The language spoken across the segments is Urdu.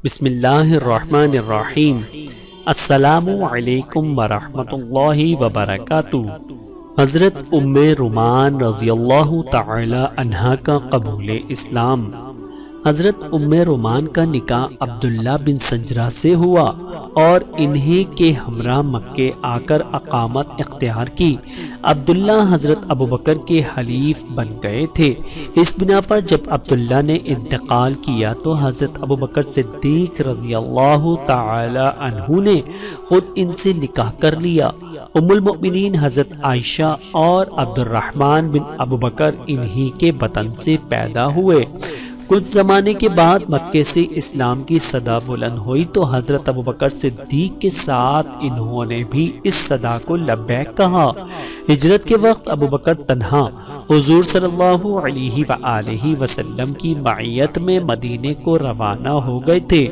بسم اللہ الرحمن الرحیم۔ السلام علیکم ورحمۃ اللہ وبرکاتہ۔ حضرت ام رومان رضی اللہ تعالی عنہا کا قبول اسلام۔ حضرت ام رومان کا نکاح عبداللہ بن سنجرہ سے ہوا اور انہی کے ہمراہ مکے آ کر اقامت اختیار کی۔ عبداللہ حضرت ابوبکر کے حلیف بن گئے تھے۔ اس بنا پر جب عبداللہ نے انتقال کیا تو حضرت ابوبکر صدیق رضی اللہ تعالی عنہ نے خود ان سے نکاح کر لیا۔ ام المؤمنین حضرت عائشہ اور عبد الرحمن بن ابوبکر انہی کے بطن سے پیدا ہوئے۔ کچھ زمانے کے بعد مکے سے اسلام کی صدا بلند ہوئی تو حضرت ابوبکر صدیق کے ساتھ انہوں نے بھی اس صدا کو لبیک کہا۔ ہجرت کے وقت ابوبکر تنہا حضور صلی اللہ علیہ وآلہ وسلم کی معیت میں مدینے کو روانہ ہو گئے تھے،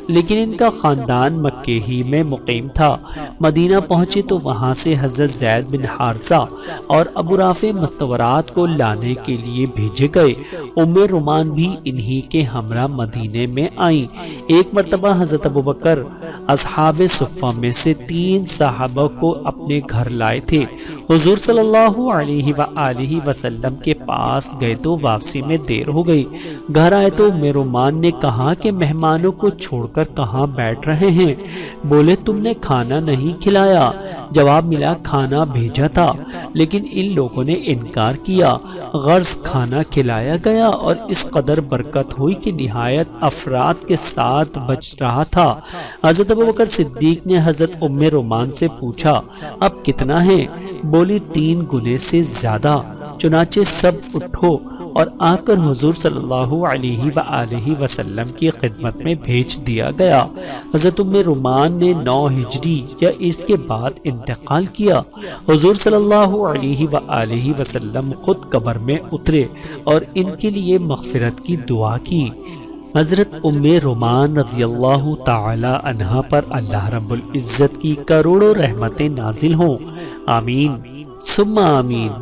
لیکن ان کا خاندان مکے ہی میں مقیم تھا۔ مدینہ پہنچے تو وہاں سے حضرت زید بن حارثہ اور ابو رافع مستورات کو لانے کے لیے بھیجے گئے۔ ام رومان بھی انہی کے ہمراہ مدینے میں آئیں۔ ایک مرتبہ حضرت ابوبکر اصحاب صفہ میں سے 3 صحابہ کو اپنے گھر لائے تھے۔ حضور صلی اللہ علیہ وآلہ وسلم کے پاس گئے تو واپسی میں دیر ہو گئی۔ گھر آئے تو ام رومان نے کہا کہ مہمانوں کو چھوڑ کر کہاں بیٹھ رہے ہیں؟ بولے تم نے کھانا نہیں کھلایا۔ جواب ملا کھانا بھیجا تھا لیکن ان لوگوں نے انکار کیا۔ غرض کھانا کھلایا گیا اور اس قدر برکت ہوئی کہ نہایت افراد کے ساتھ بچ رہا تھا۔ حضرت ابوبکر صدیق نے حضرت ام رومان سے پوچھا اب کتنا ہے؟ بولی 3 گنے سے زیادہ۔ چنانچہ سب اٹھو اور آ کر حضور صلی اللہ علیہ وآلہ وسلم کی خدمت میں بھیج دیا گیا۔ حضرت ام رومان نے 9 ہجری یا اس کے بعد انتقال کیا۔ حضور صلی اللہ علیہ وآلہ وسلم خود قبر میں اترے اور ان کے لیے مغفرت کی دعا کی۔ حضرت ام رومان رضی اللہ تعالی عنہا پر اللہ رب العزت کی کروڑوں رحمتیں نازل ہوں۔ آمین ثم آمین۔